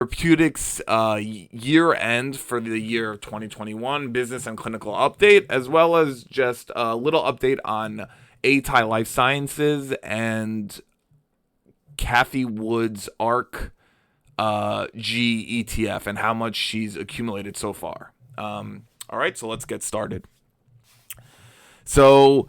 Therapeutics year end for the year of 2021 business and clinical update, as well as just a little update on ATI Life Sciences and Kathy Wood's ARC G ETF and how much she's accumulated so far. All right, so let's get started. So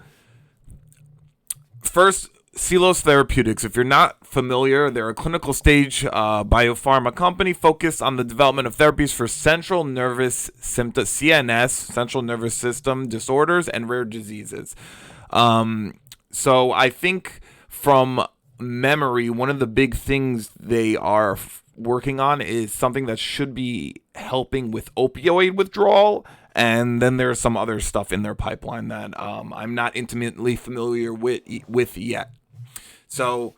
first, Seelos Therapeutics. If you're not familiar, they're a clinical stage biopharma company focused on the development of therapies for central nervous symptoms, CNS, central nervous system disorders, and rare diseases. So I think from memory, one of the big things they are working on is something that should be helping with opioid withdrawal. And then there's some other stuff in their pipeline that I'm not intimately familiar with yet. So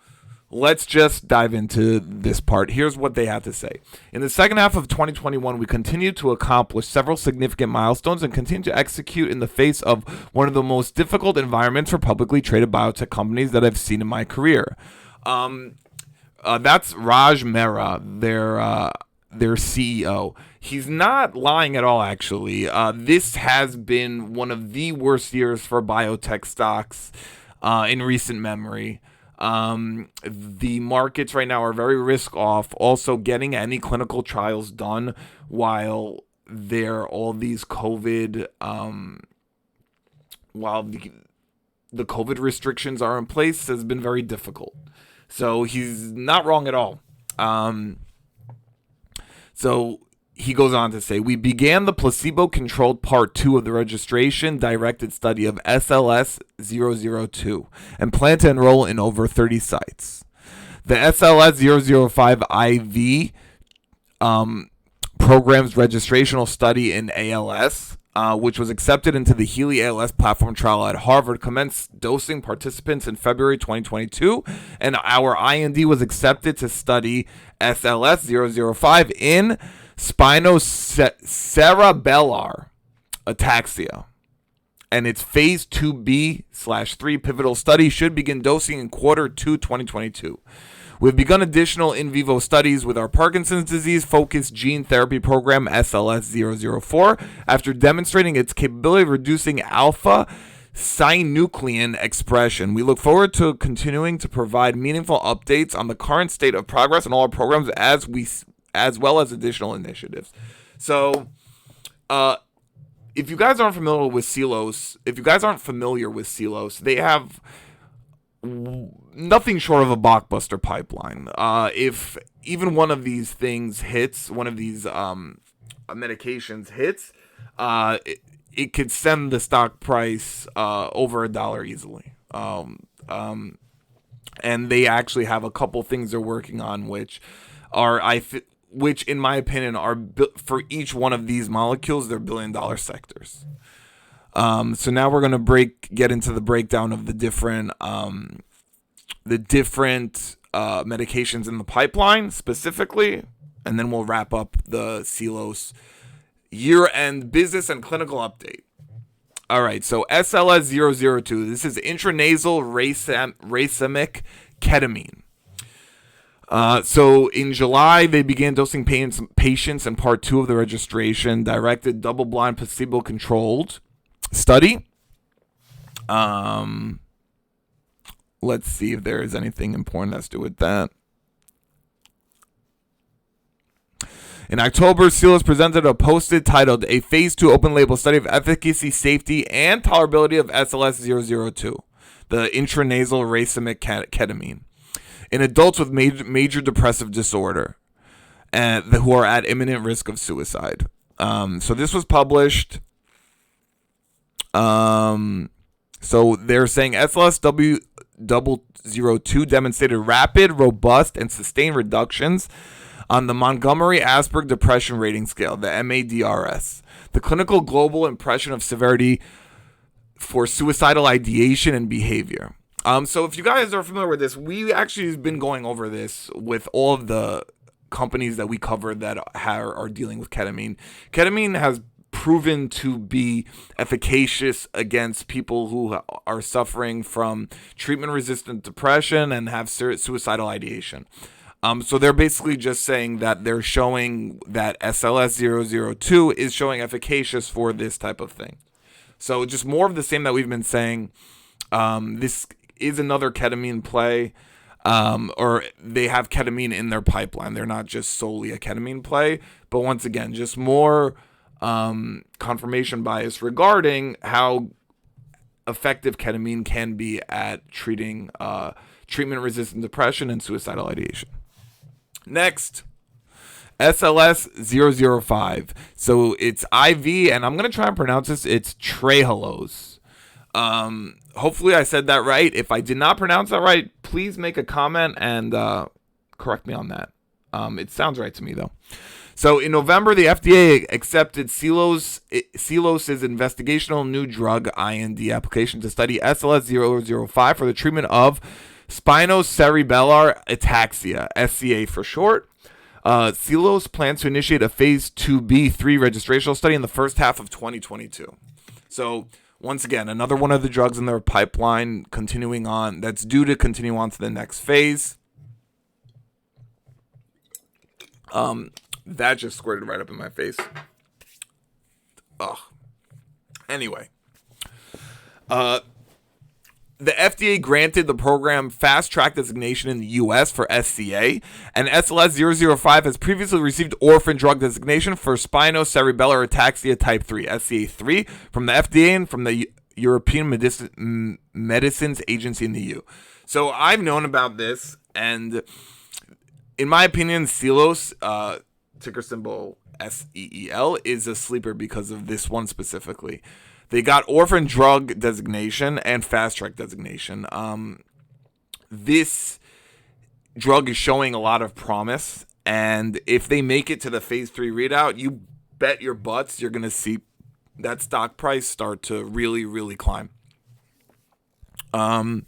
let's just dive into this part. Here's what they have to say. In the second half of 2021, we continued to accomplish several significant milestones and continue to execute in the face of one of the most difficult environments for publicly traded biotech companies that I've seen in my career. That's Raj Mehra, their CEO. He's not lying at all, actually. This has been one of the worst years for biotech stocks in recent memory. The markets right now are very risk off. Also, getting any clinical trials done while all these COVID, while the COVID restrictions are in place has been very difficult. So he's not wrong at all. So he goes on to say, we began the placebo-controlled part 2 of the registration-directed study of SLS-002 and plan to enroll in over 30 sites. The SLS-005 IV program's registrational study in ALS, which was accepted into the Healy ALS platform trial at Harvard, commenced dosing participants in February 2022, and our IND was accepted to study SLS-005 in spinocerebellar ataxia. And its phase 2B/3 pivotal study should begin dosing in quarter 2 2022. We've begun additional in vivo studies with our Parkinson's disease-focused gene therapy program, SLS-004, after demonstrating its capability of reducing alpha-synuclein expression. We look forward to continuing to provide meaningful updates on the current state of progress in all our programs as well as additional initiatives. So, if you guys aren't familiar with Seelos, they have nothing short of a blockbuster pipeline. If even one of these things hits, one of these medications hits, it could send the stock price over $1 easily. And they actually have a couple things they're working on, which in my opinion are for each one of these molecules, they're billion-dollar sectors. So now we're gonna get into the breakdown of the different medications in the pipeline specifically, and then we'll wrap up the Seelos year-end business and clinical update. All right, so SLS-002. This is intranasal racemic ketamine. So in July, they began dosing patients in part 2 of the registration-directed double-blind placebo-controlled study. Let's see if there is anything important that's to do with that. In October, Seelos presented a poster titled A Phase 2 Open-Label Study of Efficacy, Safety, and Tolerability of SLS-002, the intranasal racemic ketamine, in adults with major depressive disorder and who are at imminent risk of suicide. So this was published. So they're saying SLS-002 demonstrated rapid, robust, and sustained reductions on the Montgomery-Åsberg Depression Rating Scale, the MADRS, the clinical global impression of severity for suicidal ideation and behavior. So if you guys are familiar with this, we actually have been going over this with all of the companies that we cover that are dealing with ketamine. Ketamine has proven to be efficacious against people who are suffering from treatment-resistant depression and have suicidal ideation. So they're basically just saying that they're showing that SLS002 is showing efficacious for this type of thing. So just more of the same that we've been saying. This is another ketamine play, or they have ketamine in their pipeline. They're not just solely a ketamine play, but once again, just more confirmation bias regarding how effective ketamine can be at treating treatment-resistant depression and suicidal ideation. Next, SLS005. So it's IV, and I'm going to try and pronounce this. It's trehalose. Hopefully I said that right. If I did not pronounce that right, please make a comment and correct me on that. It sounds right to me, though. So in November, the FDA accepted Seelos' investigational new drug IND application to study SLS005 for the treatment of spinocerebellar ataxia, SCA for short. Seelos plans to initiate a phase 2b/3 registrational study in the first half of 2022. So once again, another one of the drugs in their pipeline continuing on, that's due to continue on to the next phase. That just squirted right up in my face. Ugh. Anyway. The FDA granted the program Fast Track designation in the U.S. for SCA, and SLS005 has previously received Orphan Drug designation for Spinocerebellar Ataxia Type 3, SCA3, from the FDA and from the European Medicines Agency in the EU. So I've known about this, and in my opinion, Seelos, ticker symbol SEEL, is a sleeper because of this one specifically. They got Orphan Drug designation and Fast Track designation. This drug is showing a lot of promise, and if they make it to the phase 3 readout, you bet your butts you're going to see that stock price start to really, really climb. And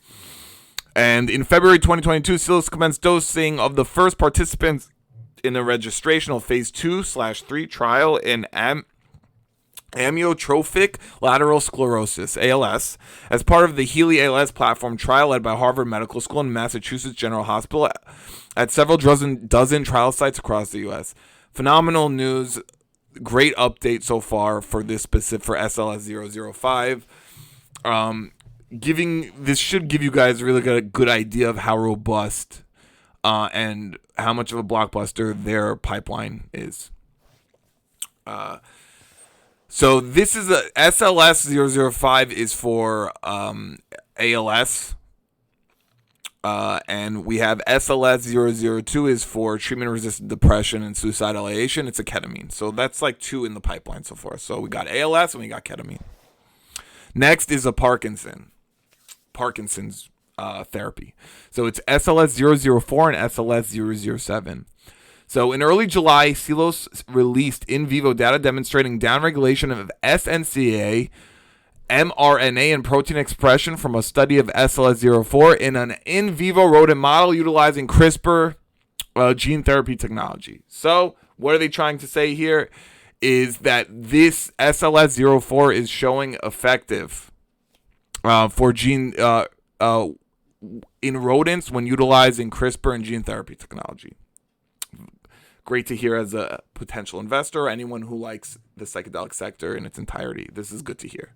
in February 2022, Seelos commenced dosing of the first participants in a registrational phase 2/3 trial in amyotrophic lateral sclerosis, ALS, as part of the Healy ALS platform trial led by Harvard Medical School and Massachusetts General Hospital at several dozen trial sites across the U.S. Phenomenal news. Great update so far for this specific for SLS005. This should give you guys really a good idea of how robust and how much of a blockbuster their pipeline is. So this is a SLS005 is for ALS, and we have SLS002 is for treatment-resistant depression and suicidal ideation. It's a ketamine. So that's like 2 in the pipeline so far. So we got ALS and we got ketamine. Next is a Parkinson's therapy. So it's SLS004 and SLS007. So in early July, Seelos released in vivo data demonstrating downregulation of SNCA, mRNA, and protein expression from a study of SLS04 in an in vivo rodent model utilizing CRISPR gene therapy technology. So what are they trying to say here is that this SLS04 is showing effective for gene in rodents when utilizing CRISPR and gene therapy technology. Great to hear as a potential investor or anyone who likes the psychedelic sector in its entirety. This is good to hear.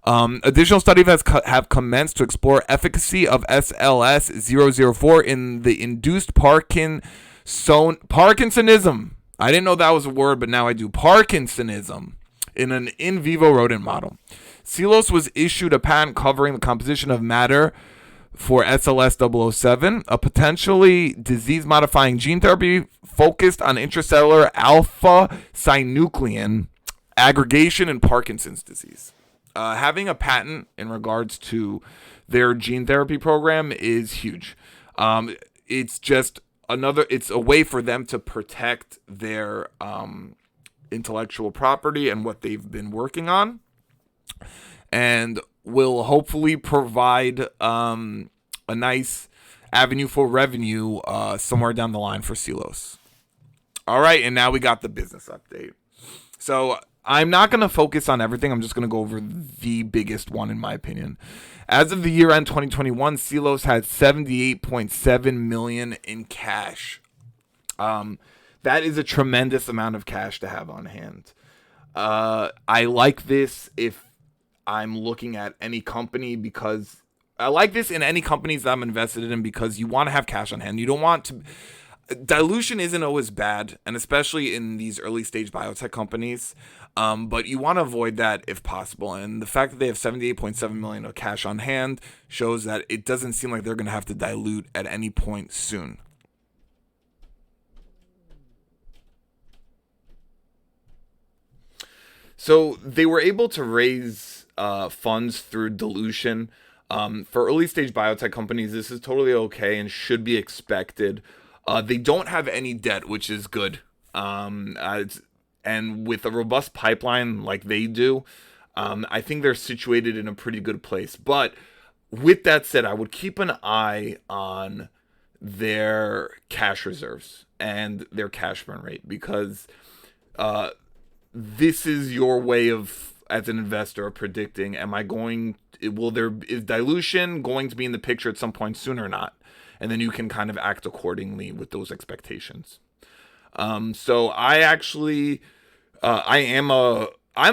Additional studies have commenced to explore efficacy of SLS004 in the induced Parkinsonism. I didn't know that was a word, but now I do. Parkinsonism in an in vivo rodent model. Seelos was issued a patent covering the composition of matter for SLS007, a potentially disease-modifying gene therapy focused on intracellular alpha-synuclein aggregation in Parkinson's disease. Having a patent in regards to their gene therapy program is huge. It's just it's a way for them to protect their intellectual property and what they've been working on, and will hopefully provide a nice avenue for revenue somewhere down the line for Seelos. All right, and now we got the business update. So I'm not going to focus on everything. I'm just going to go over the biggest one, in my opinion. As of the year-end 2021, Seelos had $78.7 million in cash. That is a tremendous amount of cash to have on hand. I like this if I'm looking at any company, because I like this in any companies that I'm invested in, because you want to have cash on hand. You don't want to. Dilution isn't always bad, and especially in these early stage biotech companies. But you want to avoid that if possible. And the fact that they have $78.7 million of cash on hand shows that it doesn't seem like they're going to have to dilute at any point soon. So they were able to raise funds through dilution. For early stage biotech companies, this is totally okay and should be expected. They don't have any debt, which is good. And with a robust pipeline like they do, I think they're situated in a pretty good place. But with that said, I would keep an eye on their cash reserves and their cash burn rate, because this is your way of, as an investor, of predicting, is dilution going to be in the picture at some point soon or not? And then you can kind of act accordingly with those expectations. So I'm a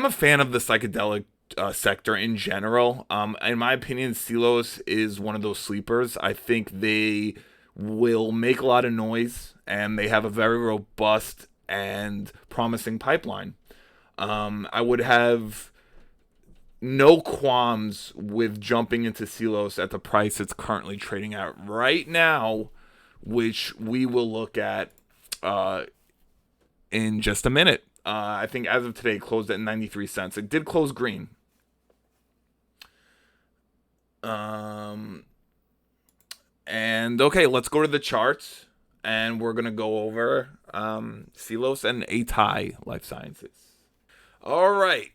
fan of the psychedelic sector in general. In my opinion, Seelos is one of those sleepers. I think they will make a lot of noise, and they have a very robust and promising pipeline. I would have no qualms with jumping into Seelos at the price it's currently trading at right now, which we will look at in just a minute. I think as of today, it closed at 93 cents. It did close green. And okay, let's go to the charts, and we're going to go over Seelos and Atai Life Sciences. All right.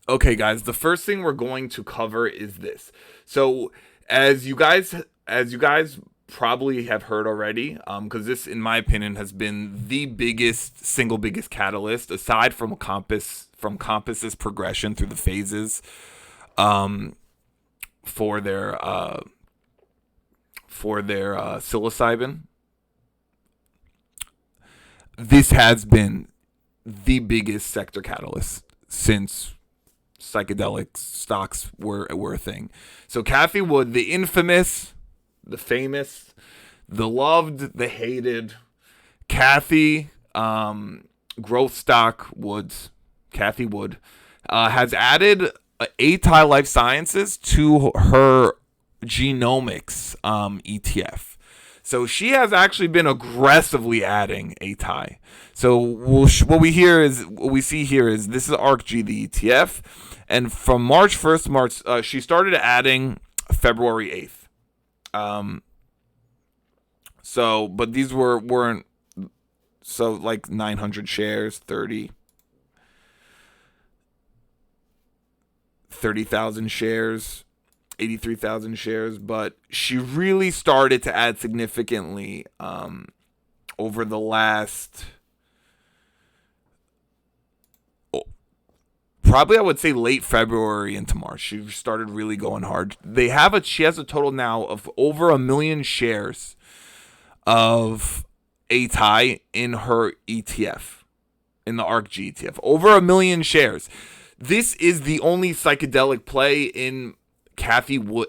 Okay, guys, the first thing we're going to cover is this. So, as you guys probably have heard already, because this, in my opinion, has been the single biggest catalyst, aside from Compass's progression through the phases, for their psilocybin. This has been the biggest sector catalyst since psychedelic stocks were a thing. So Cathie Wood, the infamous, the famous, the loved, the hated Cathie growth stock Woods, Cathie Wood, has added Atai Life Sciences to her genomics ETF. So she has actually been aggressively adding Atai. So what we see here is this is ARCG, the ETF, and from March 1st, she started adding February 8th. But these weren't so like 900 shares, 30,000 shares. 83,000 shares, but she really started to add significantly over the last, probably I would say late February into March. She started really going hard. She has a total now of over 1 million shares of Atai in her ETF, in the ARCG ETF. Over 1 million shares. This is the only psychedelic play in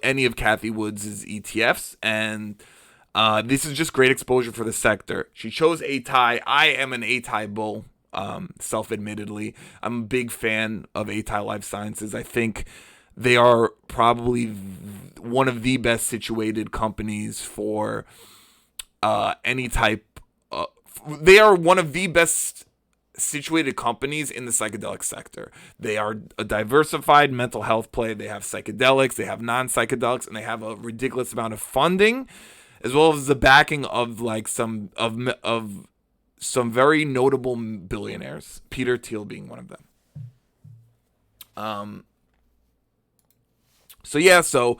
any of Cathie Woods' ETFs, and this is just great exposure for the sector. She chose Atai. I am an Atai bull, self-admittedly. I'm a big fan of Atai Life Sciences. I think they are probably one of the best situated companies for any type. They are one of the best situated companies in the psychedelic sector. They are a diversified mental health play. They have psychedelics, they have non-psychedelics, and they have a ridiculous amount of funding, as well as the backing of like some very notable billionaires, Peter Thiel being one of them. So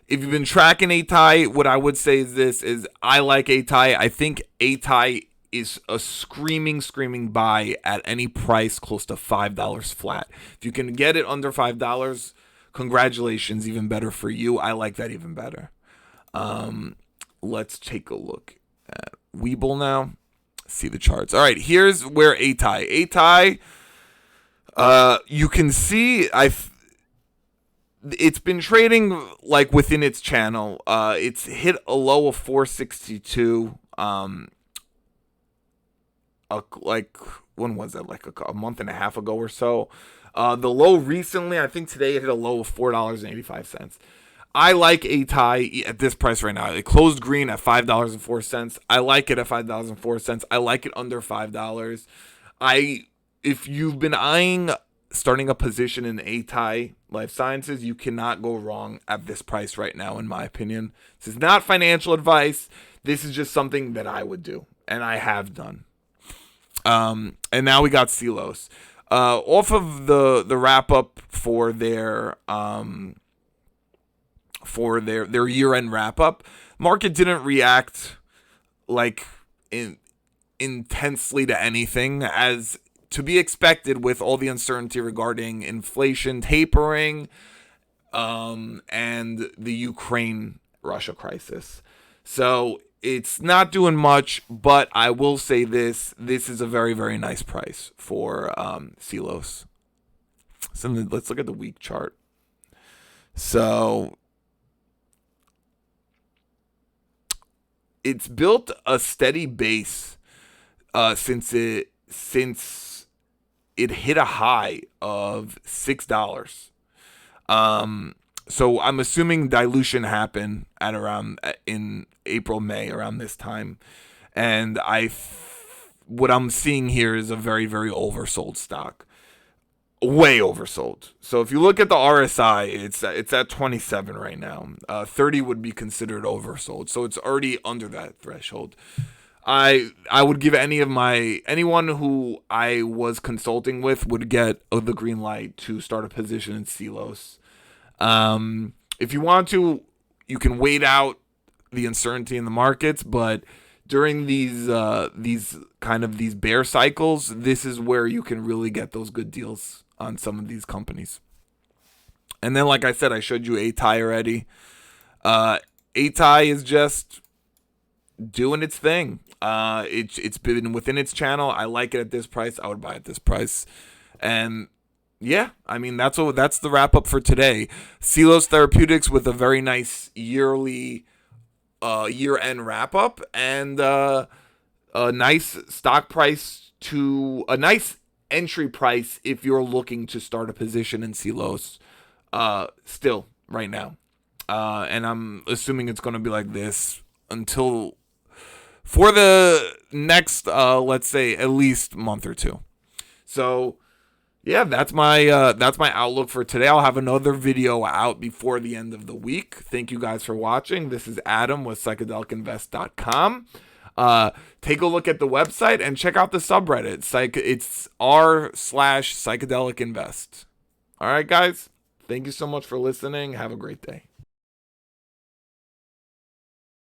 if you've been tracking Atai, what I would say is I like Atai. I think Atai is a screaming buy at any price close to $5 flat. If you can get it under $5, congratulations, even better for you. I like that even better. Let's take a look at Webull now. see the charts. All right, here's where ATI, you can see it's been trading like within its channel. It's hit a low of 462. Like when was that? Like a month and a half ago or so. The low recently, I think today it hit a low of $4.85. I like ATI at this price right now. It closed green at $5.04. I like it at $5.04. I like it under $5. If you've been eyeing starting a position in ATI Life Sciences, you cannot go wrong at this price right now, in my opinion. This is not financial advice. This is just something that I would do, and I have done. And now we got Seelos. Off of the wrap up for their year-end wrap-up, market didn't react like intensely to anything, as to be expected with all the uncertainty regarding inflation tapering and the Ukraine-Russia crisis. So it's not doing much, but I will say this is a very, very nice price for Seelos. So let's look at the week chart. So it's built a steady base since it hit a high of $6. So I'm assuming dilution happened at around in April, May, around this time, and what I'm seeing here is a very, very oversold stock. Way oversold. So if you look at the RSI, it's at 27 right now. 30 would be considered oversold. So it's already under that threshold. I would give anyone who I was consulting with would get the green light to start a position in Seelos. If you want to, you can wait out the uncertainty in the markets, but during these bear cycles, this is where you can really get those good deals on some of these companies. And then, like I said, I showed you ATI already. ATI is just doing its thing. It's been within its channel. I like it at this price. I would buy at this price. And yeah, I mean, that's the wrap up for today. Seelos Therapeutics with a very nice yearly year-end wrap up, and a nice stock price to a nice entry price if you're looking to start a position in Seelos still right now. And I'm assuming it's going to be like this until for the next, let's say, at least month or two. So yeah, that's my outlook for today. I'll have another video out before the end of the week. Thank you guys for watching. This is Adam with psychedelicinvest.com. Take a look at the website and check out the subreddit. It's r/psychedelic invest. All right, guys. Thank you so much for listening. Have a great day.